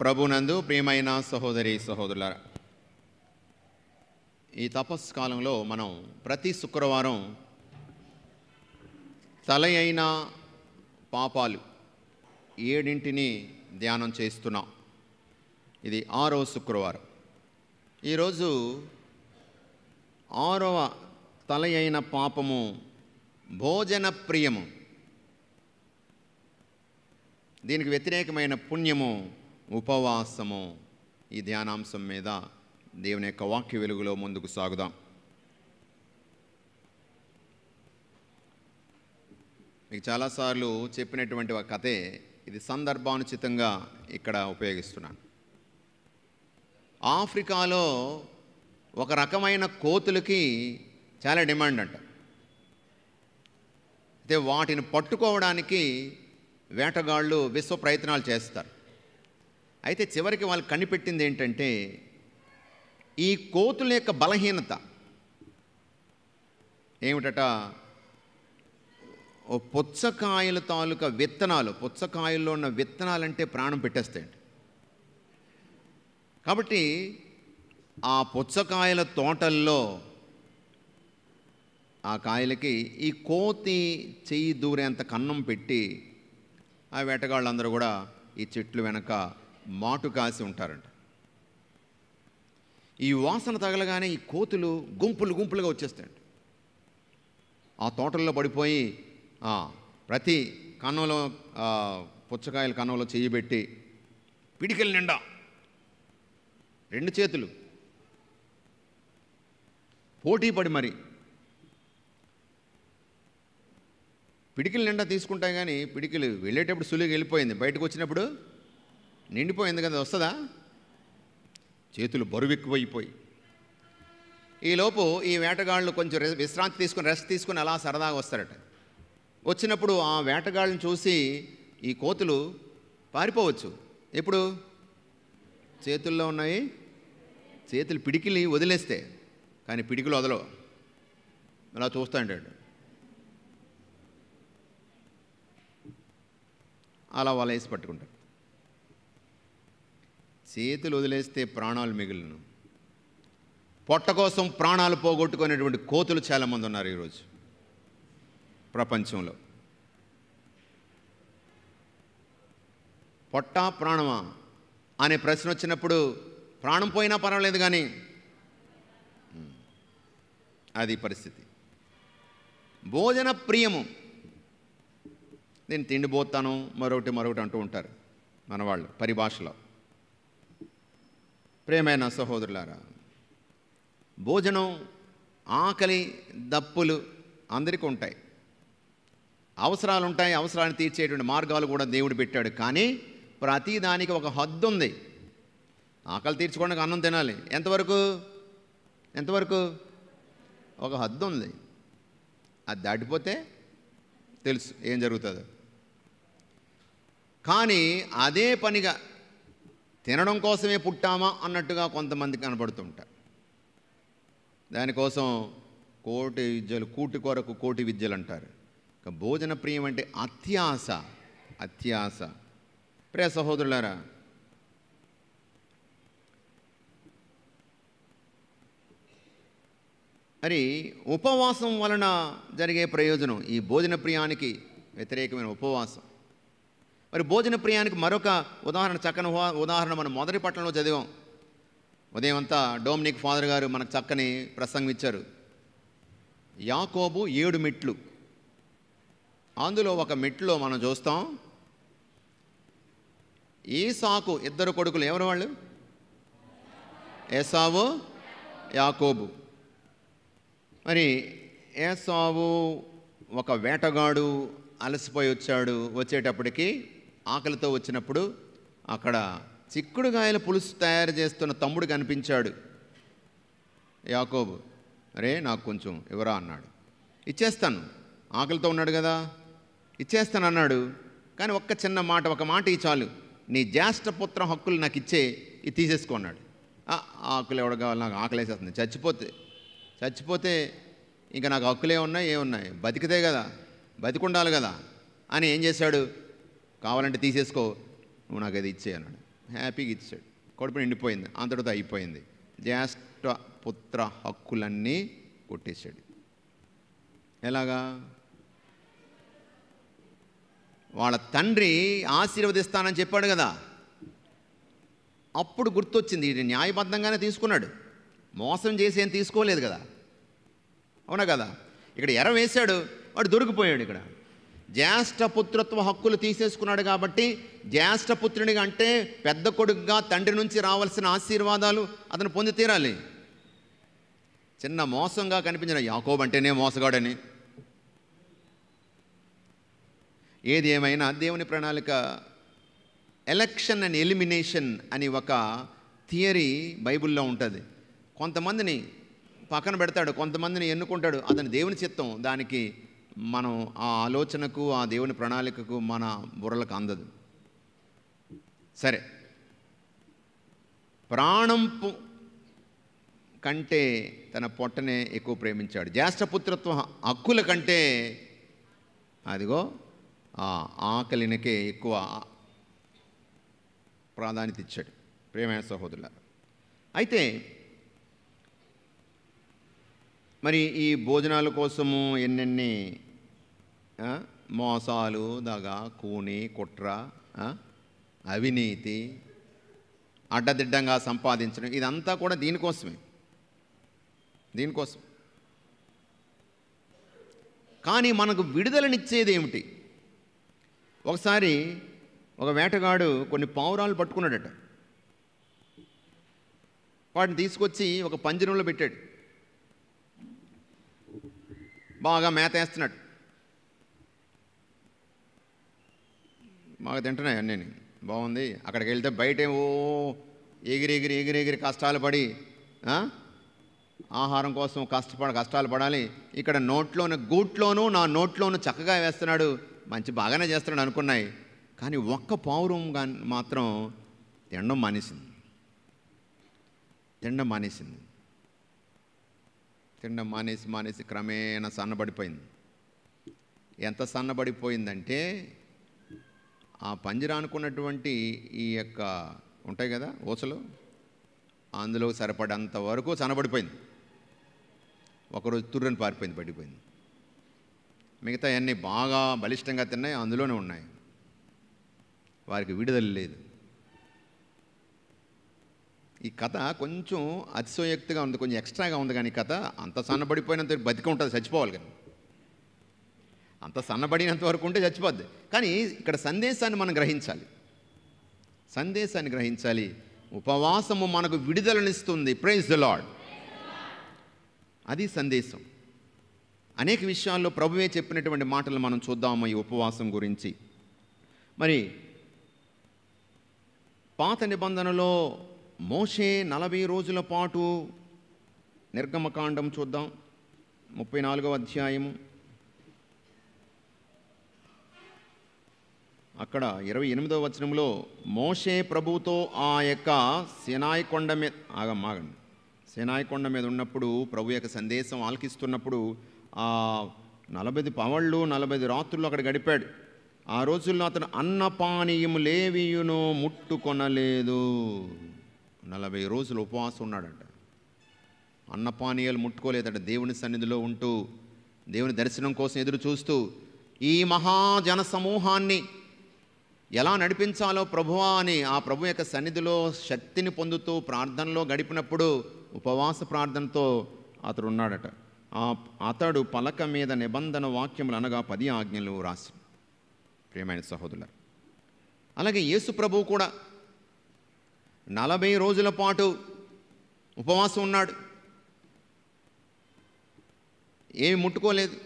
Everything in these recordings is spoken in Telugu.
ప్రభునందు ప్రియమైన సహోదరి సహోదరులారా, ఈ తపస్సు కాలంలో మనం ప్రతి శుక్రవారం తల అయిన పాపాలు 7 ధ్యానం చేస్తున్నాం. ఇది 6వ శుక్రవారం. ఈరోజు 6వ తల అయిన పాపము భోజన ప్రియము. దీనికి వ్యతిరేకమైన పుణ్యము ఉపవాసము. ఈ ధ్యానాంశం మీద దేవుని యొక్క వాక్య వెలుగులో ముందుకు సాగుదాం. మీకు చాలాసార్లు చెప్పినటువంటి ఒక కథే, ఇది సందర్భానుచితంగా ఇక్కడ ఉపయోగిస్తున్నాను. ఆఫ్రికాలో ఒక రకమైన కోతులకి చాలా డిమాండ్ అంట. అయితే వాటిని పట్టుకోవడానికి వేటగాళ్ళు విశ్వ ప్రయత్నాలు చేస్తారు. అయితే చివరికి వాళ్ళు కనిపెట్టింది ఏంటంటే, ఈ కోతుల యొక్క బలహీనత ఏమిటట, ఓ పుచ్చకాయల తాలూకా విత్తనాలు, పుచ్చకాయల్లో ఉన్న విత్తనాలంటే ప్రాణం పెట్టేస్తాయండి. కాబట్టి ఆ పుచ్చకాయల తోటల్లో ఆ కాయలకి ఈ కోతి చెయ్యి దూరేంత కన్నం పెట్టి ఆ వేటగాళ్ళందరూ కూడా ఈ చెట్లు వెనక మాటు కాసి ఉంటారంట. ఈ వాసన తగలగానే ఈ కోతులు గుంపులుగా వచ్చేస్తాయండి. ఆ తోటల్లో పడిపోయి ప్రతి కన్నంలో పుచ్చకాయల కన్నంలో చెయ్యి పెట్టి పిడికిల నిండా 2 చేతులు పోటీ పడి మరి పిడికిల నిండా తీసుకుంటాయి. కానీ పిడికిలు వెళ్ళేటప్పుడు సులువుగా వెళ్ళిపోయింది, బయటకు వచ్చినప్పుడు నిండిపోయింది కదా, వస్తుందా? చేతులు బరువెక్కువైపోయి ఈలోపు ఈ వేటగాళ్ళు కొంచెం విశ్రాంతి తీసుకుని రెస్ట్ తీసుకుని అలా సరదాగా వస్తారట. వచ్చినప్పుడు ఆ వేటగాళ్ళని చూసి ఈ కోతులు పారిపోవచ్చు. ఎప్పుడు చేతుల్లో ఉన్నాయి, చేతులు పిడికిలి వదిలేస్తే, కానీ పిడికిలు వదలవు. అలా చూస్తూ ఉంటాడు. అలా వలేసి పట్టుకుంటారు. చేతులు వదిలేస్తే ప్రాణాలు మిగిలిన, పొట్ట కోసం ప్రాణాలు పోగొట్టుకునేటువంటి కోతులు చాలామంది ఉన్నారు ఈరోజు ప్రపంచంలో. పొట్ట ప్రాణమా అనే ప్రశ్న వచ్చినప్పుడు ప్రాణం పోయినా పర్వాలేదు, కానీ అది పరిస్థితి. భోజన ప్రియము, నేను తిండిపోతాను మరొకటి అంటూ ఉంటారు మన వాళ్ళు పరిభాషలో. ప్రియమైన సహోదరులారా, భోజనం, ఆకలి దప్పులు అందరికీ ఉంటాయి, అవసరాలు ఉంటాయి. అవసరాన్ని తీర్చేటువంటి మార్గాలు కూడా దేవుడు పెట్టాడు. కానీ ప్రతి దానికి ఒక హద్దు ఉంది. ఆకలి తీర్చుకోవడానికి అన్నం తినాలి. ఎంతవరకు ఒక హద్దు ఉంది. అది దాటిపోతే తెలుసు ఏం జరుగుతుందో. కానీ అదే పనిగా తినడం కోసమే పుట్టామా అన్నట్టుగా కొంతమంది కనబడుతుంటారు. దానికోసం కోటి విద్యలు, కూటి కొరకు కోటి విద్యలు అంటారు. భోజన ప్రియం అంటే అత్యాస. ప్రియ సహోదరులారా, మరి ఉపవాసం వలన జరిగే ప్రయోజనం, ఈ భోజన ప్రియానికి వ్యతిరేకమైన ఉపవాసం. మరి భోజన ప్రియానికి మరొక ఉదాహరణ, చక్కని ఉదాహరణ మనం మొదటి పట్టణంలో చదివాం. ఉదయం అంతా డొమినిక్ ఫాదర్ గారు మనకు చక్కని ప్రసంగం ఇచ్చారు. యాకోబు 7 మెట్లు. అందులో ఒక మెట్లో మనం చూస్తాం, ఈసాకు 2 కొడుకులు. ఎవరు వాళ్ళు? ఏసావు, యాకోబు. మరి ఏసావు ఒక వేటగాడు, అలసిపోయి వచ్చేటప్పటికి ఆకలితో వచ్చినప్పుడు అక్కడ చిక్కుడుగాయల పులుసు తయారు చేస్తున్న తమ్ముడు కనిపించాడు. యాకోబు, అరే నాకు కొంచెం ఇవ్వరా అన్నాడు. ఇచ్చేస్తాను, ఆకలితో ఉన్నాడు కదా, ఇచ్చేస్తాను అన్నాడు. కానీ ఒక మాట ఈ చాలు, నీ జ్యేష్ఠపుత్ర హక్కులు నాకు ఇచ్చే, ఇది తీసేసుకున్నాడు. ఆకులు ఎవడ కావాలి, నాకు ఆకలేసేస్తుంది, చచ్చిపోతే ఇంకా నాకు హక్కులే ఉన్నాయి, ఏమున్నాయి, బతికితే కదా, బతికుండాలి కదా అని ఏం చేశాడు, కావాలంటే తీసేసుకో, నువ్వు నాకు అది ఇచ్చే అన్నాడు. హ్యాపీగా ఇచ్చాడు. కడుపు నిండిపోయింది, అంతటితో అయిపోయింది. జ్యేష్ఠ పుత్ర హక్కులన్నీ కొట్టేశాడు. ఎలాగా? వాళ్ళ తండ్రి ఆశీర్వదిస్తానని చెప్పాడు కదా, అప్పుడు గుర్తొచ్చింది. ఇది న్యాయబద్ధంగానే తీసుకున్నాడు, మోసం చేసి ఏం తీసుకోలేదు కదా, అవునా కదా? ఇక్కడ ఎర వేశాడు, వాడు దొరికిపోయాడు. ఇక్కడ జ్యేష్ఠపుత్రత్వ హక్కులు తీసేసుకున్నాడు కాబట్టి జ్యేష్ఠపుత్రునిగా అంటే పెద్ద కొడుకుగా తండ్రి నుంచి రావాల్సిన ఆశీర్వాదాలు అతను పొంది తీరాలి. చిన్న మోసంగా కనిపించిన యాకోబు అంటేనే మోసగాడని. ఏది ఏమైనా దేవుని ప్రణాళిక ఎలక్షన్ అండ్ ఎలిమినేషన్ అని ఒక థియరీ బైబిల్లో ఉంటుంది. కొంతమందిని పక్కన పెడతాడు, కొంతమందిని ఎన్నుకుంటాడు. అతని దేవుని చిత్తం. దానికి మనం ఆ ఆలోచనకు, ఆ దేవుని ప్రణాళికకు మన బుర్రలకు అందదు. సరే, ప్రాణం కంటే తన పొట్టనే ఎక్కువ ప్రేమించాడు. జ్యేష్ఠపుత్రత్వ హక్కుల కంటే అదిగో ఆ ఆకలినకే ఎక్కువ ప్రాధాన్యత ఇచ్చాడు. ప్రియమైన సహోదరులారా, అయితే మరి ఈ భోజనాల కోసము ఎన్నెన్ని మోసాలు, దగ, కూని, కుట్ర, అవినీతి, అడ్డదిడ్డంగా సంపాదించడం, ఇదంతా కూడా దీనికోసమే. కానీ మనకు విడుదలనిచ్చేది ఏమిటి? ఒకసారి ఒక వేటగాడు కొన్ని పావురాలు పట్టుకున్నాడట. వాటిని తీసుకొచ్చి ఒక పంజరంలో పెట్టాడు. బాగా మేత వేస్తున్నాడు, బాగా తింటున్నాయి అన్నీ, బాగుంది. అక్కడికి వెళ్తే బయట ఎగిరి కష్టాలు పడి ఆహారం కోసం కష్టాలు పడాలి. ఇక్కడ గూట్లోనూ నా నోట్లోనూ చక్కగా వేస్తున్నాడు, బాగానే చేస్తున్నాడు అనుకున్నాయి. కానీ ఒక్క పావురం మాత్రం తినడం మానేసి క్రమేణా సన్నబడిపోయింది. ఎంత సన్నబడిపోయిందంటే ఆ పంజరా అనుకున్నటువంటి ఈ యొక్క ఉంటాయి కదా ఊసలు, అందులో సరిపడంత వరకు సన్నబడిపోయింది. ఒకరోజు తుర్రని పారిపోయింది, పడిపోయింది. మిగతా అన్నీ బాగా బలిష్టంగా తిన్నాయి, అందులోనే ఉన్నాయి. వారికి విడుదల లేదు. ఈ కథ కొంచెం అతిశయోక్తిగా ఉంది, కొంచెం ఎక్స్ట్రాగా ఉంది. కానీ కథ అంత సన్నబడిపోయినంత బతికి ఉంటుంది, చచ్చిపోవాలి. కానీ అంత సన్నబడినంత వరకు ఉంటే చచ్చిపోద్ది. కానీ ఇక్కడ సందేశాన్ని మనం గ్రహించాలి. ఉపవాసము మనకు విడుదలనిస్తుంది. Praise the lord. అది సందేశం. అనేక విషయాల్లో ప్రభువే చెప్పినటువంటి మాటలు మనం చూద్దాము ఈ ఉపవాసం గురించి. మరి పాత నిబంధనలో మోషే 40 రోజుల పాటు, నిర్గమకాండం చూద్దాం, 34వ అధ్యాయము, అక్కడ 28వ వచనంలో మోషే ప్రభువుతో ఆ యొక్క సీనాయి కొండ మీద ఉన్నప్పుడు, ప్రభు యొక్క సందేశం ఆలకిస్తున్నప్పుడు ఆ 40 పగళ్ళు 40 రాత్రులు అక్కడ గడిపాడు. ఆ రోజుల్లో అతను అన్నపానీయము లేవియును ముట్టుకొనలేదు. 40 రోజులు ఉపవాసం ఉన్నాడంట. అన్నపానీయాలు ముట్టుకోలేదట. దేవుని సన్నిధిలో ఉంటూ, దేవుని దర్శనం కోసం ఎదురు చూస్తూ, ఈ మహాజన సమూహాన్ని ఎలా నడిపించాలో ప్రభువా అని ఆ ప్రభు యొక్క సన్నిధిలో శక్తిని పొందుతూ ప్రార్థనలో గడిపినప్పుడు ఉపవాస ప్రార్థనతో అతడు ఉన్నాడట. అతడు పలక మీద నిబంధన వాక్యములు అనగా 10 ఆజ్ఞలు రాసి. ప్రియమైన సహోదరులారా, అలాగే యేసు ప్రభువు కూడా 40 రోజుల పాటు ఉపవాసం ఉన్నాడు. ఏమి ముట్టుకోలేదు,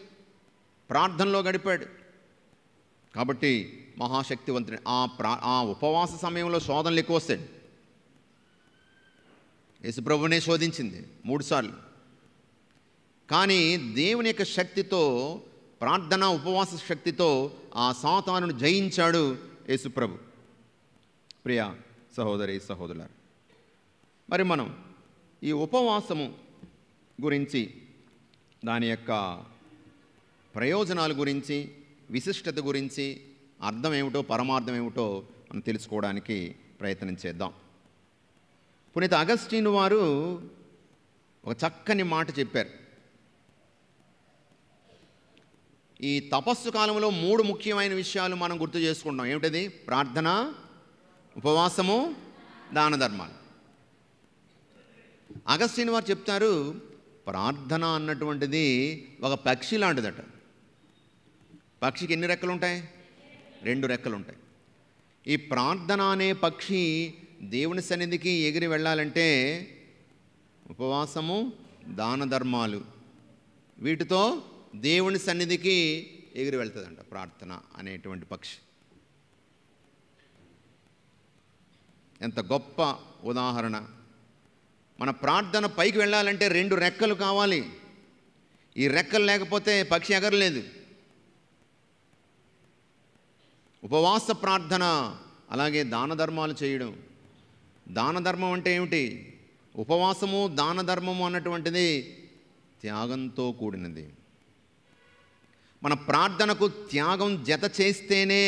ప్రార్థనలో గడిపాడు. కాబట్టి మహాశక్తివంతుడు. ఆ ఉపవాస సమయంలో శోధనలు ఎక్కువ వస్తాయి. యేసు ప్రభువునే శోధించింది 3 సార్లు. కానీ దేవుని యొక్క శక్తితో, ప్రార్థన ఉపవాస శక్తితో ఆ సాతానును జయించాడు యేసు ప్రభు. ప్రియ సహోదరి సహోదరులారా, మరి మనం ఈ ఉపవాసము గురించి, దాని యొక్క ప్రయోజనాల గురించి, విశిష్టత గురించి, అర్థం ఏమిటో పరమార్థం ఏమిటో మనం తెలుసుకోవడానికి ప్రయత్నం చేద్దాం. పునీత అగస్టిన్ వారు ఒక చక్కని మాట చెప్పారు. ఈ తపస్సు కాలంలో 3 ముఖ్యమైన విషయాలు మనం గుర్తు చేసుకుంటాం. ఏమిటది? ప్రార్థన, ఉపవాసము, దాన ధర్మాలు. అగస్టిన్ వారు చెప్తారు, ప్రార్థన అన్నటువంటిది ఒక పక్షి లాంటిదట. పక్షికి ఎన్ని రెక్కలు ఉంటాయి? 2 రెక్కలు ఉంటాయి. ఈ ప్రార్థన అనే పక్షి దేవుని సన్నిధికి ఎగిరి వెళ్ళాలంటే ఉపవాసము, దాన ధర్మాలు, వీటితో దేవుని సన్నిధికి ఎగిరి వెళ్తుందంట ప్రార్థన అనేటువంటి పక్షి. ఎంత గొప్ప ఉదాహరణ! మన ప్రార్థన పైకి వెళ్ళాలంటే 2 రెక్కలు కావాలి. ఈ రెక్కలు లేకపోతే పక్షి ఎగరలేదు. ఉపవాస ప్రార్థన, అలాగే దాన ధర్మాలు చేయడం. దాన ధర్మం అంటే ఏమిటి? ఉపవాసము, దాన ధర్మము అన్నటువంటిది త్యాగంతో కూడినది. మన ప్రార్థనకు త్యాగం జత చేస్తేనే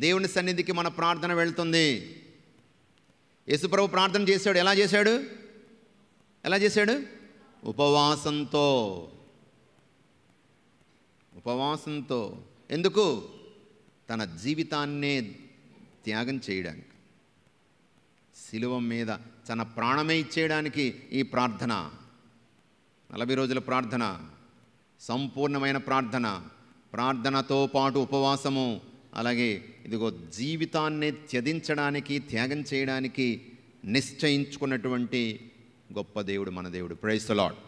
దేవుని సన్నిధికి మన ప్రార్థన వెళ్తుంది. యేసుప్రభు ప్రార్థన చేశాడు. ఎలా చేశాడు? ఉపవాసంతో. ఎందుకు? తన జీవితాన్నే త్యాగం చేయడానికి, శిలువ మీద తన ప్రాణమే ఇచ్చేయడానికి ఈ ప్రార్థన. 40 రోజుల ప్రార్థన, సంపూర్ణమైన ప్రార్థనతో పాటు ఉపవాసము, అలాగే ఇదిగో జీవితాన్ని త్యజించడానికి, త్యాగం చేయడానికి నిశ్చయించుకున్నటువంటి గొప్ప దేవుడు మన దేవుడు. Praise the lord.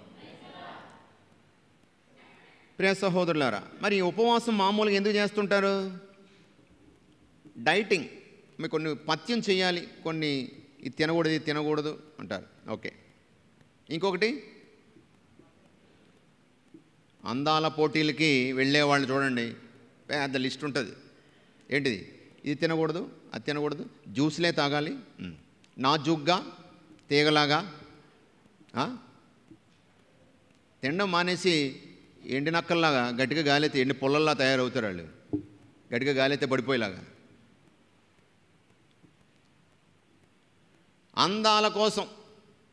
ప్రియ సహోదరులారా, మరి ఉపవాసం మామూలుగా ఎందుకు చేస్తుంటారు? డైటింగ్. మీకు కొన్ని పథ్యం చేయాలి, కొన్ని ఇది తినకూడదు అంటారు. ఓకే. ఇంకొకటి, అందాల పోటీలకి వెళ్ళేవాళ్ళు చూడండి, పెద్ద లిస్ట్ ఉంటుంది. ఏంటిది? ఇది తినకూడదు, అది తినకూడదు, జ్యూస్లే తాగాలి, నాజూగ్గా తీగలాగా. తినడం మానేసి ఎండి నక్కల్లాగా గట్టిగా గాలైతే ఎండి పొల్లల్లా తయారవుతారు వాళ్ళు. గట్టిగా గాలైతే పడిపోయేలాగా.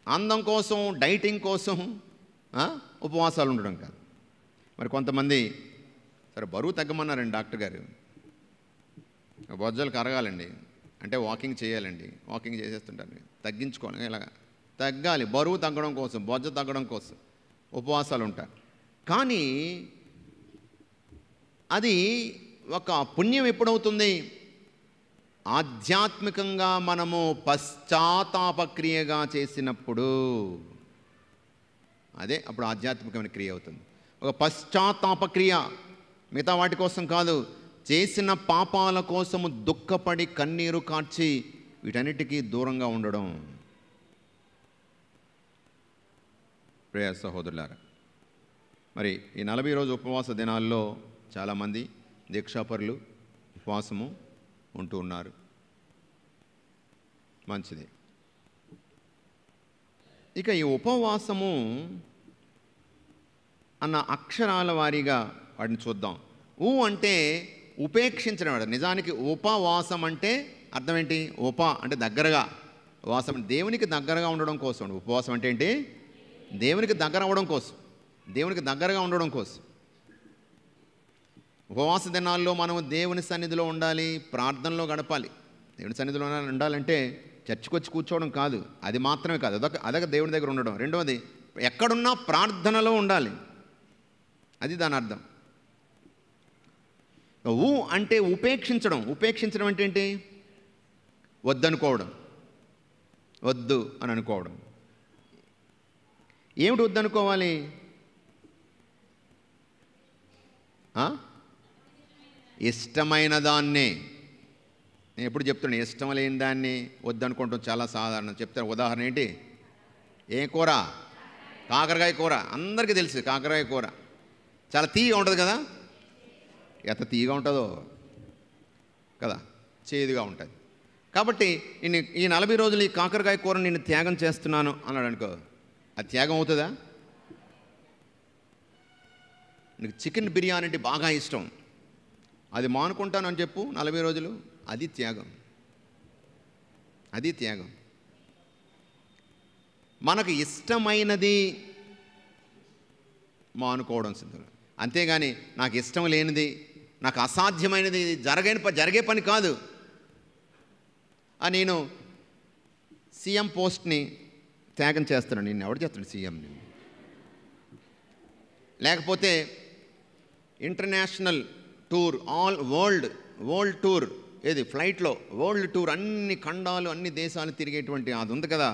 అందం కోసం డైటింగ్ కోసం ఉపవాసాలు ఉండడం కాదు. మరి కొంతమంది సరే బరువు తగ్గమన్నారండి డాక్టర్ గారు, బొజ్జలు కరగాలండి అంటే వాకింగ్ చేయాలండి. వాకింగ్ చేసేస్తుంటారు. తగ్గించుకోవాలి, ఇలాగా తగ్గాలి, బరువు తగ్గడం కోసం, బొజ్జ తగ్గడం కోసం ఉపవాసాలు ఉంటారు. కానీ అది ఒక పుణ్యం ఎప్పుడవుతుంది? ఆధ్యాత్మికంగా మనము పశ్చాత్తాపక్రియగా చేసినప్పుడు, అదే అప్పుడు ఆధ్యాత్మికమైన క్రియ అవుతుంది. ఒక పశ్చాత్తాపక్రియ, మిగతా వాటి కోసం కాదు, చేసిన పాపాల కోసము దుఃఖపడి కన్నీరు కార్చి వీటన్నిటికీ దూరంగా ఉండడం. ప్రియ సహోదరులారా, మరి ఈ 40 రోజు ఉపవాస దినాల్లో చాలామంది దీక్షాపరులు ఉపవాసము ఉంటూ ఉన్నారు. మంచిది. ఇక ఈ ఉపవాసము అన్న అక్షరాల వారీగా వాటిని చూద్దాం. అంటే ఉపేక్షించడం. నిజానికి ఉపవాసం అంటే అర్థం ఏంటి? అంటే దగ్గరగా, వాసం దేవునికి దగ్గరగా ఉండడం కోసం. ఉపవాసం అంటే ఏంటి? దేవునికి దగ్గర అవ్వడం కోసం, దేవునికి దగ్గరగా ఉండడం కోసం. ఉపవాస దినాల్లో మనం దేవుని సన్నిధిలో ఉండాలి, ప్రార్థనలో గడపాలి. దేవుని సన్నిధిలో ఉండాలంటే చర్చికి వచ్చి కూర్చోవడం కాదు, అది మాత్రమే కాదు, అదొక దేవుని దగ్గర ఉండడం. రెండవది, ఎక్కడున్నా ప్రార్థనలో ఉండాలి, అది దాని అర్థం. అంటే ఉపేక్షించడం. ఉపేక్షించడం అంటే ఏంటి? వద్దనుకోవడం, వద్దు అని అనుకోవడం. ఏమిటి వద్దనుకోవాలి? ఇష్టమైన దాన్నే. నేను ఎప్పుడు చెప్తున్నాను, ఇష్టం లేని దాన్ని వద్దనుకోవడం చాలా సాధారణం. చెప్తాను ఉదాహరణ ఏంటి? ఏ కూర? కాకరకాయ కూర. అందరికీ తెలుసు కాకరకాయ కూర చాలా తీయగా ఉంటుంది కదా. ఎంత తీయగా ఉంటుందో కదా, చేదుగా ఉంటుంది. కాబట్టి నేను ఈ 40 రోజులు ఈ కాకరకాయ కూరని నేను త్యాగం చేస్తున్నాను అన్నాడు అనుకో, అది త్యాగం అవుతుందా? నీకు చికెన్ బిర్యానీ అంటే బాగా ఇష్టం, అది మానుకుంటానని చెప్పు 40 రోజులు, అది త్యాగం. అది త్యాగం. మనకు ఇష్టమైనది మానుకోవడం సిద్ధం. అంతేగాని నాకు ఇష్టం లేనిది, నాకు అసాధ్యమైనది, జరిగే పని కాదు. నేను సీఎం పోస్ట్ని త్యాగం చేస్తాను. నేను ఎవడు చేస్తాడు సీఎంని? లేకపోతే ఇంటర్నేషనల్ టూర్, వరల్డ్ టూర్, ఏది ఫ్లైట్లో వరల్డ్ టూర్, అన్ని ఖండాలు అన్ని దేశాలు తిరిగేటువంటి అది ఉంది కదా,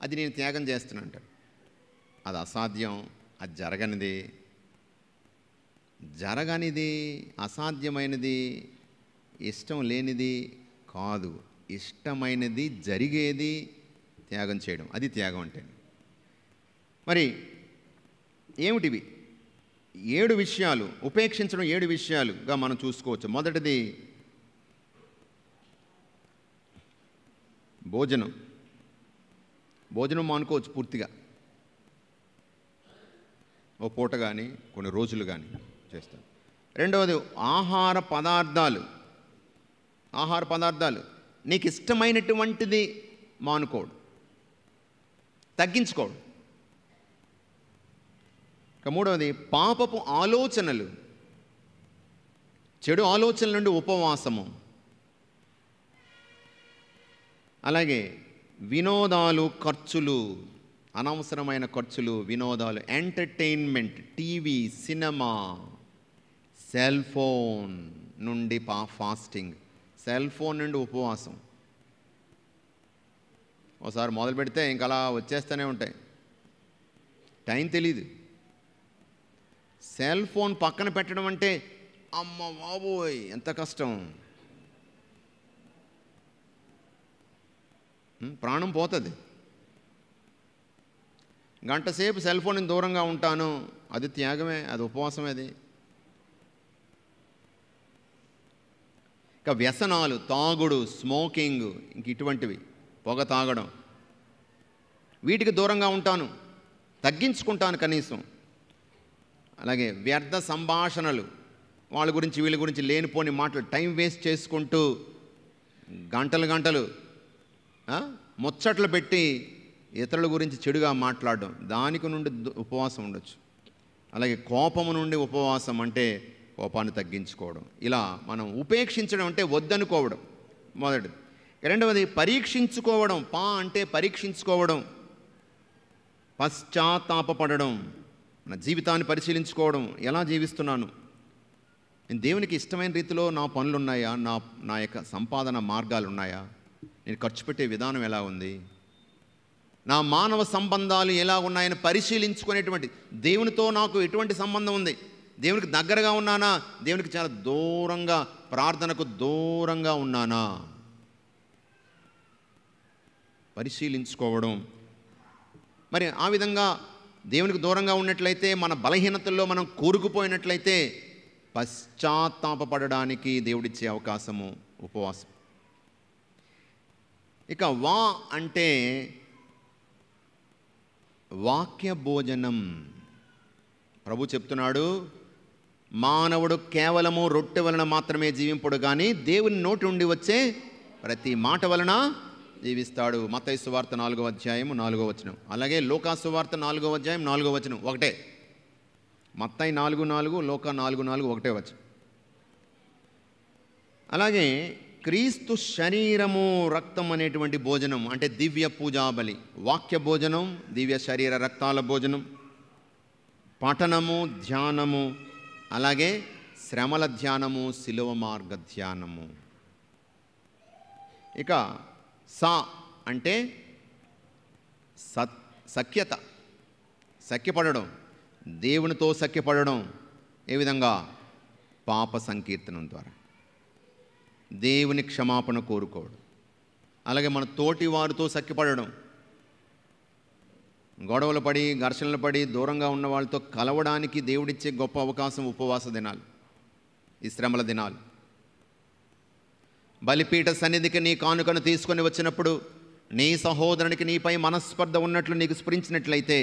అది నేను త్యాగం చేస్తున్నా అంటారు. అది అసాధ్యం, అది జరగనిది, అసాధ్యమైనది, ఇష్టం లేనిది కాదు. ఇష్టమైనది, జరిగేది త్యాగం చేయడం, అది త్యాగం అంటే. మరి ఏమిటివి? 7 విషయాలు, ఉపేక్షించడం 7 విషయాలుగా మనం చూసుకోవచ్చు. మొదటిది భోజనం మానుకోవచ్చు పూర్తిగా, ఓ పూట కానీ కొన్ని రోజులు కానీ చేస్తాం. రెండవది ఆహార పదార్థాలు నీకు ఇష్టమైనటువంటిది మానుకోడు, తగ్గించుకోడు. ఇక మూడవది పాపపు ఆలోచనలు, చెడు ఆలోచనల నుండి ఉపవాసము. అలాగే వినోదాలు, ఖర్చులు, అనవసరమైన ఖర్చులు, వినోదాలు, entertainment, TV, cinema, cell phone నుండి ఫాస్టింగ్, సెల్ ఫోన్ నుండి ఉపవాసం. ఒకసారి మొదలు పెడితే ఇంక అలా వచ్చేస్తూనే ఉంటాయి, టైం తెలీదు. సెల్ ఫోన్ పక్కన పెట్టడం అంటే అమ్మ బాబోయ్ ఎంత కష్టం, ప్రాణం పోతుంది. గంట సేపు సెల్ ఫోన్ దూరంగా ఉంటాను, అది త్యాగమే, అది ఉపవాసమే. అది ఇక వ్యసనాలు, తాగుడు, స్మోకింగ్, ఇంక ఇటువంటివి, పొగ తాగడం, వీటికి దూరంగా ఉంటాను, తగ్గించుకుంటాను కనీసం. అలాగే వ్యర్థ సంభాషణలు, వాళ్ళ గురించి వీళ్ళ గురించి లేనిపోని మాటలు, టైం వేస్ట్ చేసుకుంటూ గంటలు ముచ్చట్లు పెట్టి ఇతరుల గురించి చెడుగా మాట్లాడడం, దానికి నుండి ఉపవాసం ఉండొచ్చు. అలాగే కోపము నుండి ఉపవాసం అంటే కోపాన్ని తగ్గించుకోవడం. ఇలా మనం ఉపేక్షించడం అంటే వద్దనుకోవడం మొదటిది. రెండవది పరీక్షించుకోవడం, అంటే పరీక్షించుకోవడం, పశ్చాత్తాపపడడం, నా జీవితాన్ని పరిశీలించుకోవడం, ఎలా జీవిస్తున్నాను, నేను దేవునికి ఇష్టమైన రీతిలో నా పనులు ఉన్నాయా, నా యొక్క సంపాదన మార్గాలు ఉన్నాయా, నేను ఖర్చు పెట్టే విధానం ఎలా ఉంది, నా మానవ సంబంధాలు ఎలా ఉన్నాయని పరిశీలించుకునేటువంటి, దేవునితో నాకు ఎటువంటి సంబంధం ఉంది, దేవునికి దగ్గరగా ఉన్నానా, దేవునికి చాలా దూరంగా, ప్రార్థనకు దూరంగా ఉన్నానా, పరిశీలించుకోవడం. మరి ఆ విధంగా దేవునికి దూరంగా ఉన్నట్లయితే, మన బలహీనతల్లో మనం కూరుకుపోయినట్లయితే పశ్చాత్తాపపడడానికి దేవుడిచ్చే అవకాశము ఉపవాసం. ఇక అంటే వాక్య భోజనం. ప్రభు చెప్తున్నాడు, మానవుడు కేవలము రొట్టె వలన మాత్రమే జీవింపడు, కానీ దేవుని నోటి నుండి వచ్చే ప్రతి మాట వలన జీవిస్తాడు. మత్తయి సువార్త 4వ అధ్యాయం 4వ వచనం. అలాగే లూకా సువార్త 4వ అధ్యాయం 4వ వచనం ఒకటే. మత్తయి 4:4, లూకా 4:4 ఒకటే వచనం. అలాగే క్రీస్తు శరీరము రక్తం అనేటువంటి భోజనం అంటే దివ్య పూజాబలి, వాక్య భోజనం, దివ్య శరీర రక్తాల భోజనం, పఠనము, ధ్యానము, అలాగే శ్రమల ధ్యానము, శిలువ మార్గ ధ్యానము. ఇక అంటే సఖ్యత, సఖ్యపడడం, దేవునితో సఖ్యపడడం. ఏ విధంగా? పాప సంకీర్తనం ద్వారా దేవుని క్షమాపణ కోరుకోవడం. అలాగే మన తోటి వారితో సఖ్యపడడం, గొడవలు పడి ఘర్షణలు పడి దూరంగా ఉన్న వాళ్ళతో కలవడానికి దేవుడిచ్చే గొప్ప అవకాశం ఉపవాస దినాలు, ఈ శ్రమల దినాలు. బలిపీఠ సన్నిధికి నీ కానుకను తీసుకొని వచ్చినప్పుడు నీ సహోదరునికి నీపై మనస్పర్ధ ఉన్నట్లు నీకు స్ఫురించినట్లయితే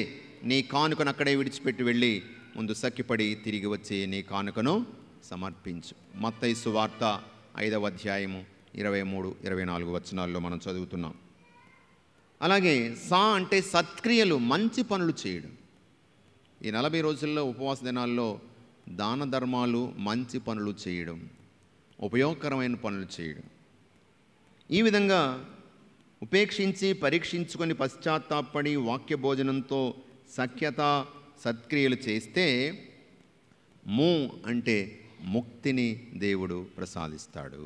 నీ కానుకను అక్కడే విడిచిపెట్టి వెళ్ళి ముందు సఖ్యపడి తిరిగి వచ్చి నీ కానుకను సమర్పించు. మత్తయి సువార్త 5వ అధ్యాయము 23, 24 వచనాల్లో మనం చదువుతున్నాం. అలాగే అంటే సత్క్రియలు, మంచి పనులు చేయడం. ఈ 40 రోజుల్లో ఉపవాస దినాల్లో దాన ధర్మాలు, మంచి పనులు చేయడం, ఉపయోగకరమైన పనులు చేయడం. ఈ విధంగా ఉపేక్షించి పరీక్షించుకొని పశ్చాత్తాపడి వాక్య భోజనంతో సఖ్యత సత్క్రియలు చేస్తే అంటే ముక్తిని దేవుడు ప్రసాదిస్తాడు.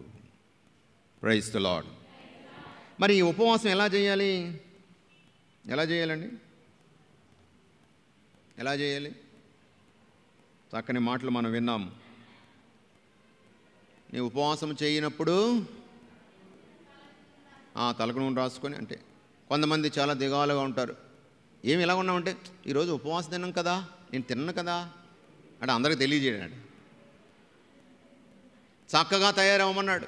Praise the Lord. మరి ఈ ఉపవాసం ఎలా చేయాలి? ఎలా చేయాలండి? ఎలా చేయాలి? చక్కని మాటలు మనం విన్నాము. నీ ఉపవాసం చేయనప్పుడు తలకు నూనె రాసుకొని, అంటే కొంతమంది చాలా దిగాలుగా ఉంటారు. ఏమి ఎలా ఉన్నామంటే, ఈరోజు ఉపవాసం తిన్నాం కదా, నేను తిన్నాను కదా అంటే అందరికీ తెలియజేయడాడు. చక్కగా తయారవ్వమన్నాడు.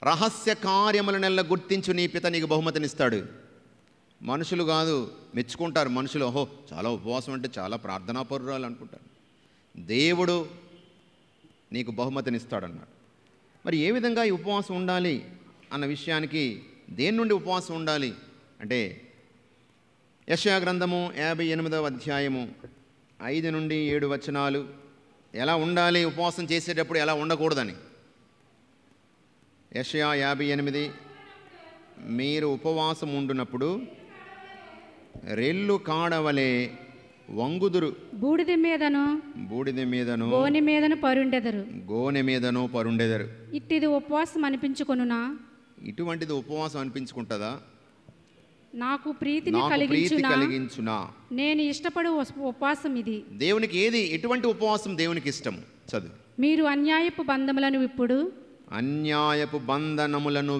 రహస్య కార్యములనెల్ల గుర్తించు నీ పిత నీకు బహుమతినిస్తాడు. మనుషులు కాదు, మెచ్చుకుంటారు మనుషులు. ఓహో, చాలా ఉపవాసం అంటే చాలా ప్రార్థనాపరురాలు అనుకుంటారు. దేవుడు నీకు బహుమతినిస్తాడన్నాడు. మరి ఏ విధంగా ఈ ఉపవాసం ఉండాలి అన్న విషయానికి, దేని నుండి ఉపవాసం ఉండాలి అంటే, యెషయా గ్రంథము 58వ అధ్యాయము 5 నుండి 7 వచనాలు ఎలా ఉండాలి, ఉపవాసం చేసేటప్పుడు ఎలా ఉండకూడదని. యెషయా 58, మీరు ఉపవాసం ఉండునప్పుడు రెల్లు కాడవలే వంగుదురు, బూడిద మీదను గోనె మీదను పరుండెదరు. ఇట్టిది ఉపవాసం అనిపించుకొనునా? ఇటువంటిది ఉపవాసం అనిపించుకుంటుందా? నాకు ప్రీతిని కలిగించునా? నేను ఇష్టపడు ఉపవాసం ఇది. దేవునికి ఏది, ఎటువంటి ఉపవాసం దేవునికి ఇష్టం? చదువు. మీరు అన్యాయపు బంధములను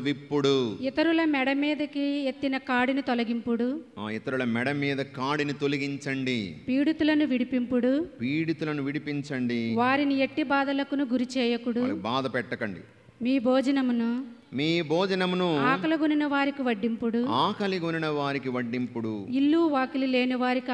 విప్పుడు, ఇతరుల మెడ మీదకి ఎత్తిన కాడిని తొలగింపుడు, ఇతరుల మెడ మీద కాడిని తొలగించండి. పీడితులను విడిపించండి. వారిని ఎట్టి బాధలకును గురి చేయకుడు, బాధ పెట్టకండి. మీ భోజనమును ఆకలిగొనిన వారికి వడ్డింపుడు, ఇల్లు వాకిలి లేని వారికి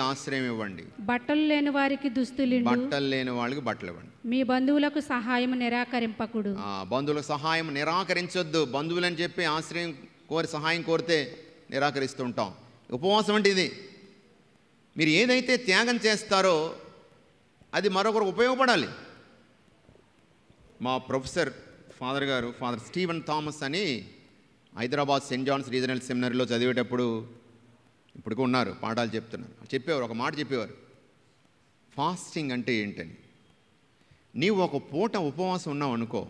ఆశ్రయం ఇవ్వండి. బట్టలు లేని వారికి దుస్తులు, బట్టలు లేని వాళ్ళకి బట్టలు ఇవ్వండి. మీ బంధువులకు సహాయం నిరాకరింపకుడు. బంధువులకు సహాయం నిరాకరించొద్దు. బంధువులని చెప్పి ఆశ్రయం కోరి సహాయం కోరితే నిరాకరిస్తుంటాం. ఉపవాసం అంటే ఇది. మీరు ఏదైతే త్యాగం చేస్తారో అది మరొకరికి ఉపయోగపడాలి. మా ప్రొఫెసర్ ఫాదర్ స్టీవెన్ థామస్ అని హైదరాబాద్ సెయింట్ జాన్స్ రీజనల్ సెమినరీలో చదివేటప్పుడు, ఇప్పటికీ ఉన్నారు, పాఠాలు చెప్పేవారు. ఒక మాట చెప్పేవారు, ఫాస్టింగ్ అంటే ఏంటని. నీవు ఒక పూట ఉపవాసం ఉన్నావు అనుకో,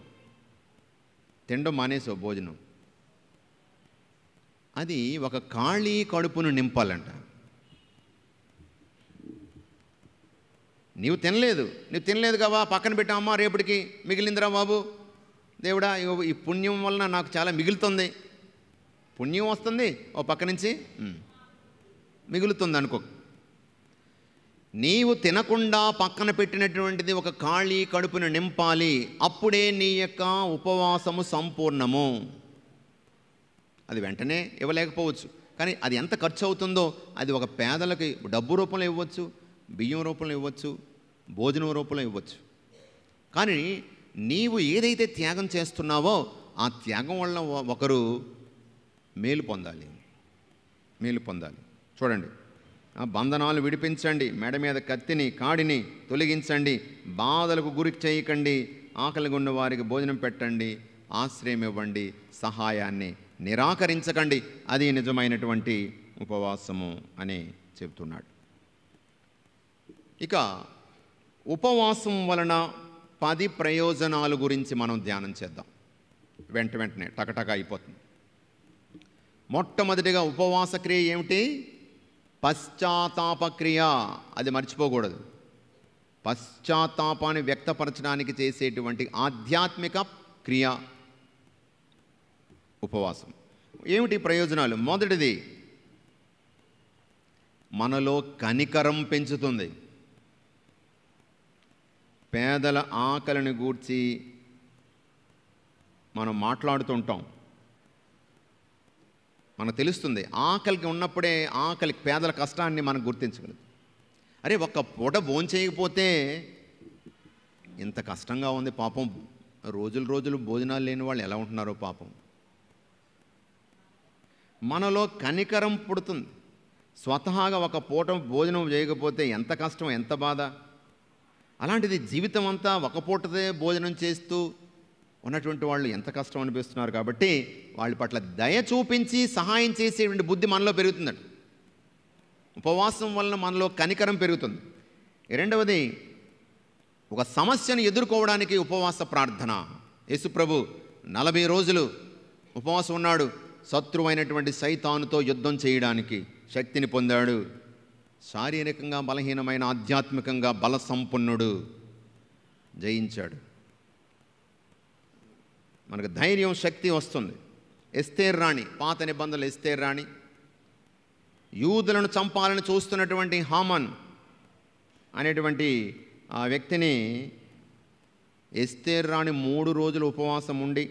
తినడం మానేసావు భోజనం, అది ఒక ఖాళీ కడుపును నింపాలంట. నీవు తినలేదు కావా, పక్కన పెట్టామా, రేపటికి మిగిలిందిరా బాబు, దేవుడా ఈ పుణ్యం వలన నాకు చాలా మిగులుతుంది, పుణ్యం వస్తుంది, ఓ పక్క నుంచి మిగులుతుంది అనుకో. నీవు తినకుండా పక్కన పెట్టినటువంటిది ఒక ఖాళీ కడుపును నింపాలి. అప్పుడే నీ యొక్క ఉపవాసము సంపూర్ణము. అది వెంటనే ఇవ్వలేకపోవచ్చు, కానీ అది ఎంత ఖర్చు అవుతుందో అది ఒక పేదలకి డబ్బు రూపంలో ఇవ్వచ్చు, బియ్యం రూపంలో ఇవ్వచ్చు, భోజనం రూపంలో ఇవ్వచ్చు. కానీ నీవు ఏదైతే త్యాగం చేస్తున్నావో ఆ త్యాగం వలన ఒకరు మేలు పొందాలి. చూడండి, బంధనాలు విడిపించండి, మెడ మీద కత్తిని కాడిని తొలగించండి, బాధలకు గురి చేయకండి, ఆకలిగా ఉన్న వారికి భోజనం పెట్టండి, ఆశ్రయం ఇవ్వండి, సహాయాన్ని నిరాకరించకండి. అది నిజమైనటువంటి ఉపవాసము అని చెబుతున్నాడు. ఇక ఉపవాసం వలన 10 ప్రయోజనాల గురించి మనం ధ్యానం చేద్దాం. వెంటనే టకటక అయిపోతుంది. మొట్టమొదటిగా ఉపవాస క్రియ ఏమిటి? పశ్చాత్తాపక్రియ. అది మర్చిపోకూడదు. పశ్చాత్తాపాన్ని వ్యక్తపరచడానికి చేసేటువంటి ఆధ్యాత్మిక క్రియ ఉపవాసం. ఏమిటి ప్రయోజనాలు? మొదటిది, మనలో కనికరం పెంచుతుంది. పేదల ఆకలిని గూర్చి మనం మాట్లాడుతుంటాం, మనకు తెలుస్తుంది. ఆకలికి ఉన్నప్పుడే పేదల కష్టాన్ని మనం గుర్తించగలదు. అరే, ఒక్క పూట భోజనం చేయకపోతే ఇంత కష్టంగా ఉంది పాపం, రోజులు రోజులు భోజనాలు లేని వాళ్ళు ఎలా ఉంటున్నారో పాపం. మనలో కనికరం పుడుతుంది. స్వతహాగా ఒక పూట భోజనం చేయకపోతే ఎంత కష్టం, ఎంత బాధ. అలాంటిది జీవితం అంతా ఒక పూటదే భోజనం చేస్తూ ఉన్నటువంటి వాళ్ళు ఎంత కష్టం అనిపిస్తున్నారు. కాబట్టి వాళ్ళ పట్ల దయ చూపించి సహాయం చేసేటువంటి బుద్ధి మనలో పెరుగుతుందట. ఉపవాసం వలన మనలో కనికరం పెరుగుతుంది. రెండవది, ఒక సమస్యను ఎదుర్కోవడానికి ఉపవాస ప్రార్థన. యేసుప్రభు 40 రోజులు ఉపవాసం ఉన్నాడు. శత్రువైనటువంటి సైతానుతో యుద్ధం చేయడానికి శక్తిని పొందాడు. శారీరకంగా బలహీనమైన, ఆధ్యాత్మికంగా బల సంపన్నుడు, జయించాడు. మనకు ధైర్యం, శక్తి వస్తుంది. ఎస్తేర్ రాణి, పాత నిబంధనలు ఎస్తేర్ రాణి, యూదులను చంపాలని చూస్తున్నటువంటి హామాన్ అనేటువంటి ఆ వ్యక్తిని ఎస్తేర్ రాణి 3 రోజులు ఉపవాసం ఉండి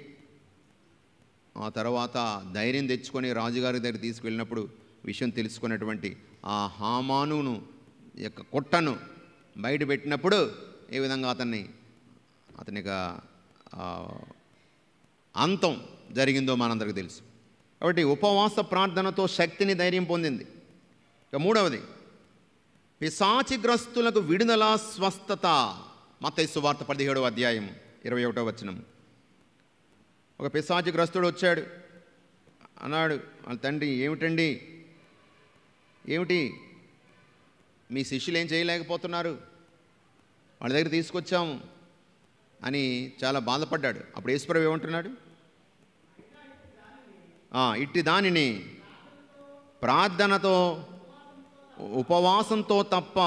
ఆ తర్వాత ధైర్యం తెచ్చుకొని రాజుగారి దగ్గర తీసుకువెళ్ళినప్పుడు విషయం తెలుసుకున్నటువంటి ఆ హామానును యొక్క కొట్టను బయట పెట్టినప్పుడు ఏ విధంగా అతనికి అంతం జరిగిందో మనందరికీ తెలుసు. కాబట్టి ఉపవాస ప్రార్థనతో శక్తిని, ధైర్యం పొందింది. ఇక మూడవది, పిశాచిగ్రస్తులకు విడుదల, స్వస్థత. మత్తయి సువార్త 17వ అధ్యాయం 21వ వచనం. ఒక పిశాచిగ్రస్తుడు వచ్చాడు, అన్నాడు వాళ్ళ తండ్రి, ఏమిటి మీ శిష్యులు ఏం చేయలేకపోతున్నారు, వాళ్ళ దగ్గర తీసుకొచ్చాము అని చాలా బాధపడ్డాడు. అప్పుడు యేసుప్రభువు ఏమంటున్నాడు? ఇట్టి దానిని ప్రార్థనతో, ఉపవాసంతో తప్ప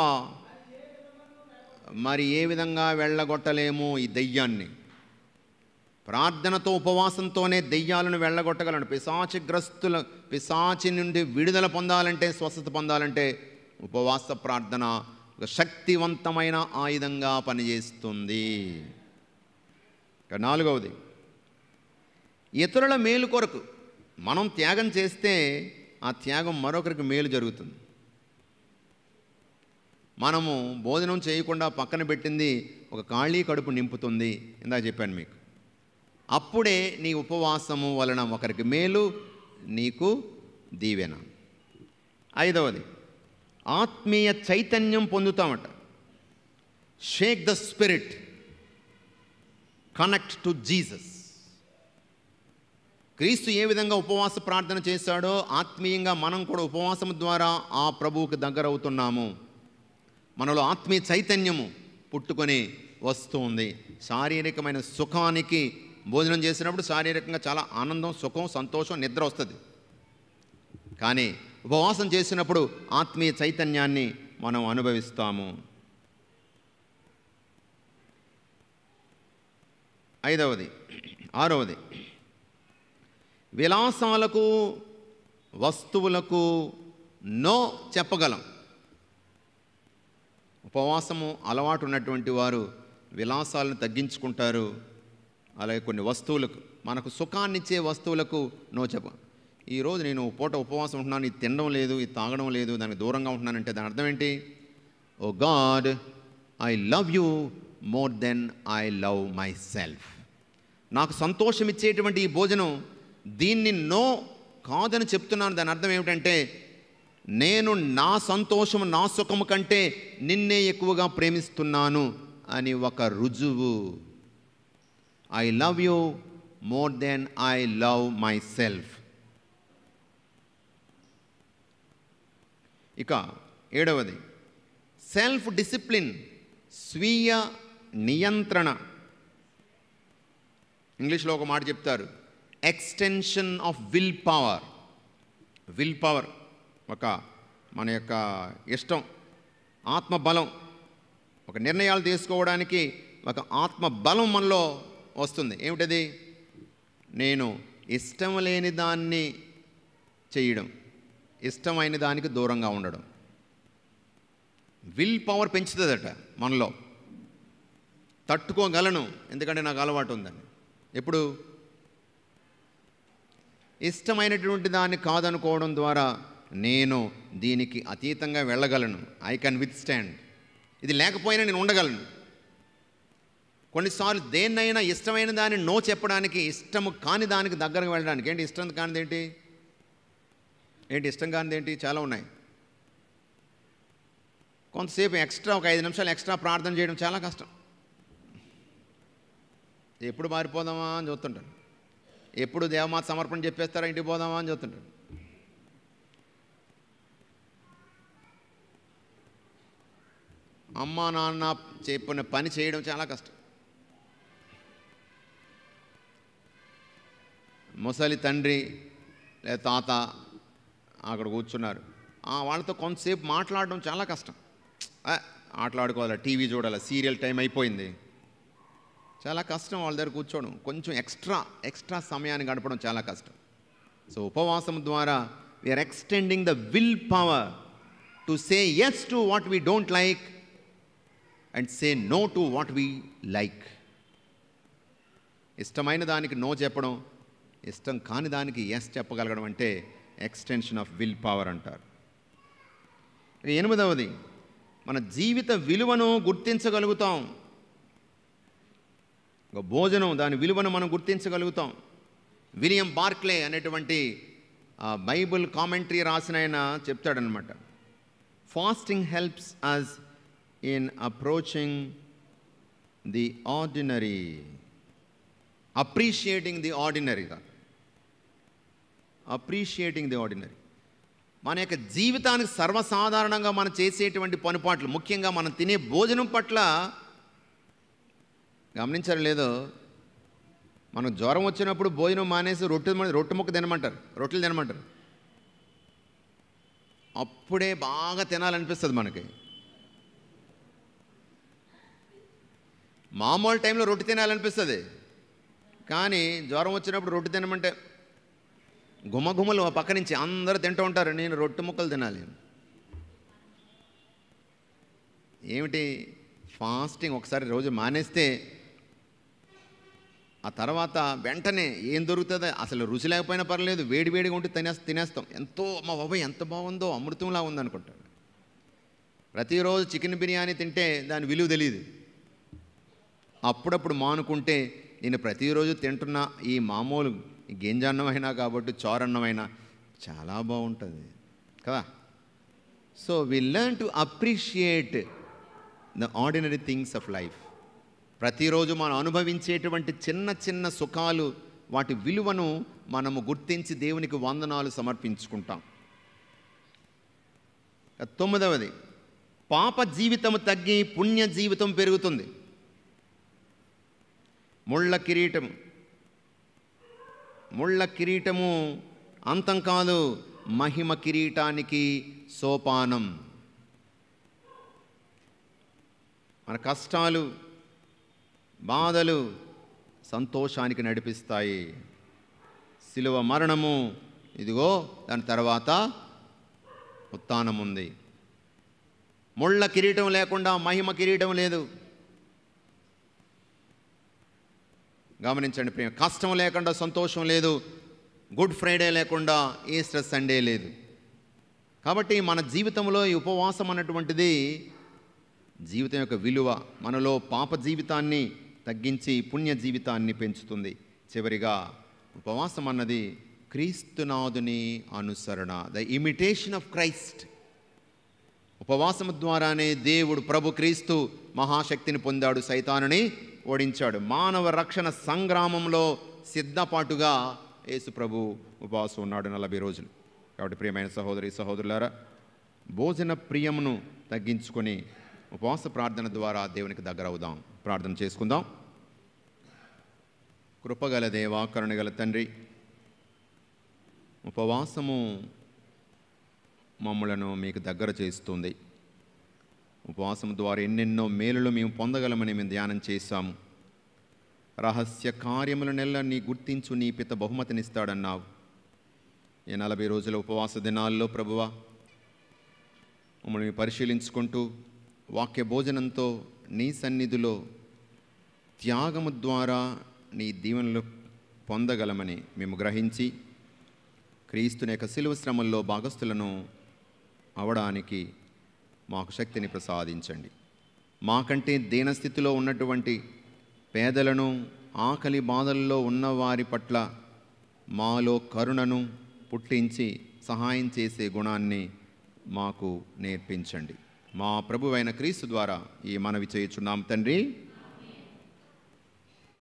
మరి ఏ విధంగా వెళ్ళగొట్టలేము ఈ దెయ్యాన్ని. ప్రార్థనతో, ఉపవాసంతోనే దెయ్యాలను వెళ్ళగొట్టగలను. పిశాచి నుండి విడుదల పొందాలంటే, స్వస్థత పొందాలంటే ఉపవాస ప్రార్థన ఒక శక్తివంతమైన ఆయుధంగా పనిచేస్తుంది. ఇక నాలుగవది, ఇతరుల మేలు కొరకు మనం త్యాగం చేస్తే ఆ త్యాగం మరొకరికి మేలు జరుగుతుంది. మనము భోజనం చేయకుండా పక్కన పెట్టింది ఒక ఖాళీ కడుపు నింపుతుంది. ఇందాక చెప్పాను మీకు. అప్పుడే నీ ఉపవాసము వలన ఒకరికి మేలు, నీకు దీవెన. ఐదవది, ఆత్మీయ చైతన్యం పొందుతామట. Shake the spirit, connect to Jesus. క్రీస్తు ఏ విధంగా ఉపవాస ప్రార్థన చేశాడో ఆత్మీయంగా మనం కూడా ఉపవాసం ద్వారా ఆ ప్రభువుకి దగ్గర అవుతున్నాము. మనలో ఆత్మీయ చైతన్యము పుట్టుకొని వస్తుంది. శారీరకమైన సుఖానికి భోజనం చేసినప్పుడు శారీరకంగా చాలా ఆనందం, సుఖం, సంతోషం, నిద్ర వస్తుంది. కానీ ఉపవాసం చేసినప్పుడు ఆత్మీయ చైతన్యాన్ని మనం అనుభవిస్తాము. ఆరవది, విలాసాలకు, వస్తువులకు నో చెప్పగలం. ఉపవాసము అలవాటు ఉన్నటువంటి వారు విలాసాలను తగ్గించుకుంటారు. అలాగే కొన్ని వస్తువులకు, మనకు సుఖాన్నిచ్చే వస్తువులకు నో చెప్ప. ఈరోజు నేను పూట ఉపవాసం ఉంటున్నాను, ఇది తినడం లేదు, ఇది తాగడం లేదు, దానికి దూరంగా ఉంటున్నానంటే దాని అర్థం ఏంటి? Oh God, I love you more than I love myself. నాకు సంతోషం ఇచ్చేటువంటి ఈ భోజనం, దీన్ని నో కాదని చెప్తున్నాను. దాని అర్థం ఏమిటంటే, నేను నా సంతోషం, నా సుఖము కంటే నిన్నే ఎక్కువగా ప్రేమిస్తున్నాను అని ఒక రుజువు. I love you more than I love my self. ఇక ఏడవది, సెల్ఫ్ డిసిప్లిన్, స్వీయ నియంత్రణ. ఇంగ్లీష్లో ఒక మాట చెప్తారు, extension of will power. Will power ఒక మన యొక్క ఇష్టం, ఆత్మబలం. ఒక నిర్ణయాలు తీసుకోవడానికి ఒక ఆత్మబలం మనలో వస్తుంది. ఏమిటది? నేను ఇష్టం లేని దాన్ని చేయడం, ఇష్టమైన దానికి దూరంగా ఉండడం. విల్ పవర్ పెంచుతుందట మనలో. తట్టుకోగలను ఎందుకంటే నాకు అలవాటు ఉందని. ఎప్పుడు? ఇష్టమైనటువంటి దాన్ని కాదనుకోవడం ద్వారా నేను దీనికి అతీతంగా వెళ్ళగలను. I can with stand. ఇది లేకపోయినా నేను ఉండగలను. కొన్నిసార్లు దేన్నైనా ఇష్టమైన దాన్ని నో చెప్పడానికి, ఇష్టము కాని దానికి దగ్గరకు వెళ్ళడానికి. ఏంటి ఇష్టం కానిది ఏంటి? ఇష్టం కానిది ఏంటి? చాలా ఉన్నాయి. కొంతసేపు ఎక్స్ట్రా, ఒక 5 నిమిషాలు ఎక్స్ట్రా ప్రార్థన చేయడం చాలా కష్టం. ఎప్పుడు మారిపోదామా అని చూస్తుంటాను. ఎప్పుడు దేవమాత సమర్పణ చెప్పేస్తారా ఇంటికి పోదామా అని చూస్తుంటాను. అమ్మ నాన్న చెప్పిన పని చేయడం చాలా కష్టం. ముసలి తండ్రి లేదా తాత అక్కడ కూర్చున్నారు, వాళ్ళతో కొంతసేపు మాట్లాడడం చాలా కష్టం. ఆటలాడుకోవాలా, టీవీ చూడాలా, సీరియల్ టైం అయిపోయింది, చాలా కష్టం. వాళ్ళ దగ్గర కూర్చోవడం, కొంచెం ఎక్స్ట్రా సమయాన్ని గడపడం చాలా కష్టం. సో ఉపవాసం ద్వారా we are extending the will power to say yes to what we don't like and say no to what we like. ఇష్టమైన దానికి నో చెప్పడం, ఇష్టం కాని దానికి ఎస్ చెప్పగలగడం అంటే ఎక్స్టెన్షన్ ఆఫ్ విల్ పవర్ అంటారు. 8వది, మన జీవిత విలువను గుర్తించగలుగుతాం. భోజనం, దాని విలువను మనం గుర్తించగలుగుతాం. విలియం బార్క్లే అనేటువంటి బైబుల్ కామెంటరీ రాసిన ఆయన చెప్తాడనమాట, fasting helps us in approaching the ordinary, appreciating the ఆర్డినరీగా, అప్రిషియేటింగ్ ది ఆర్డినరీ. మన యొక్క జీవితానికి సర్వసాధారణంగా మనం చేసేటువంటి పనిపాట్లు, ముఖ్యంగా మనం తినే భోజనం పట్ల గమనించారు లేదో, మనకు జ్వరం వచ్చినప్పుడు భోజనం మానేసి రొట్టె ముక్క తినమంటారు, రొట్టెలు తినమంటారు. అప్పుడే బాగా తినాలనిపిస్తుంది మనకి. మామూలు టైంలో రొట్టె తినాలనిపిస్తుంది, కానీ జ్వరం వచ్చినప్పుడు రొట్టె తినమంటే గుమ్మగుమ్మలు పక్క నుంచి అందరూ తింటూ ఉంటారు, నేను రొట్టె ముక్కలు తినాలి. ఏమిటి ఫాస్టింగ్ ఒకసారి రోజు మానేస్తే ఆ తర్వాత వెంటనే ఏం దొరుకుతుందో, అసలు రుచి లేకపోయినా పర్లేదు, వేడివేడిగా ఉంటే తినేస్తాం. ఎంతో మా బాబాయ్ ఎంత బాగుందో, అమృతంలా ఉందనుకుంటాడు. ప్రతిరోజు చికెన్ బిర్యానీ తింటే దాని విలువ తెలియదు. అప్పుడప్పుడు మానుకుంటే, నేను ప్రతిరోజు తింటున్న ఈ మామూలు గింజన్నమైనా కాబట్టి చోరన్నమైనా చాలా బాగుంటుంది కదా. So we learn to appreciate the ordinary things of life. ప్రతిరోజు మనం అనుభవించేటువంటి చిన్న చిన్న సుఖాలు, వాటి విలువను మనము గుర్తించి దేవునికి వందనాలు సమర్పించుకుంటాం. 9వది, పాప జీవితము తగ్గి పుణ్య జీవితం పెరుగుతుంది. ముళ్ళ కిరీటము అంతం కాదు, మహిమ కిరీటానికి సోపానం. మన కష్టాలు, బాధలు సంతోషానికి నడిపిస్తాయి. శిలువ మరణము, ఇదిగో దాని తర్వాత ఉత్థానం ఉంది. ముళ్ళ కిరీటం లేకుండా మహిమ కిరీటం లేదు. గమనించండి ప్రియ, కష్టం లేకుండా సంతోషం లేదు, గుడ్ ఫ్రైడే లేకుండా ఈస్టర్ సండే లేదు. కాబట్టి మన జీవితంలో ఈ ఉపవాసం అన్నటువంటిది జీవితం యొక్క విలువ, మనలో పాప జీవితాన్ని తగ్గించి పుణ్య జీవితాన్ని పెంచుతుంది. చివరిగా ఉపవాసం అన్నది క్రీస్తునాథుని అనుసరణ, ద ఇమిటేషన్ ఆఫ్ క్రైస్ట్. ఉపవాసం ద్వారానే దేవుడు ప్రభు క్రీస్తు మహాశక్తిని పొందాడు, సైతానుని ఓడించాడు. మానవ రక్షణ సంగ్రామంలో సిద్ధపాటుగా యేసు ప్రభు ఉపవాసం ఉన్నాడు 40 రోజులు. కాబట్టి ప్రియమైన సహోదరి సహోదరులారా, భోజన ప్రియమును తగ్గించుకొని ఉపవాస ప్రార్థన ద్వారా దేవునికి దగ్గర అవుదాం. ప్రార్థన చేసుకుందాం. కృపగల దేవా, కరుణగల తండ్రి, ఉపవాసము మమ్మలను మీకు దగ్గర చేస్తుంది. ఉపవాసం ద్వారా ఎన్నెన్నో మేలులు మేము పొందగలమని మేము ధ్యానం చేశాము. రహస్య కార్యములనెల్లా నీ గుర్తించు, నీ పిత బహుమతినిస్తాడన్నావు. ఈ 40 రోజుల ఉపవాస దినాల్లో ప్రభువా, మమ్మల్ని పరిశీలించుకుంటూ వాక్య భోజనంతో నీ సన్నిధిలో త్యాగము ద్వారా నీ దీవెనలు పొందగలమని మేము గ్రహించి క్రీస్తుని యొక్క శిలువ శ్రమల్లో భాగస్థులను అవడానికి మాకు శక్తిని ప్రసాదించండి. మాకంటే దీనస్థితిలో ఉన్నటువంటి పేదలను, ఆకలి బాధల్లో ఉన్నవారి పట్ల మాలో కరుణను పుట్టించి సహాయం చేసే గుణాన్ని మాకు నేర్పించండి. మా ప్రభువైన క్రీస్తు ద్వారా ఈ మనవి చేయుచున్నాం తండ్రి.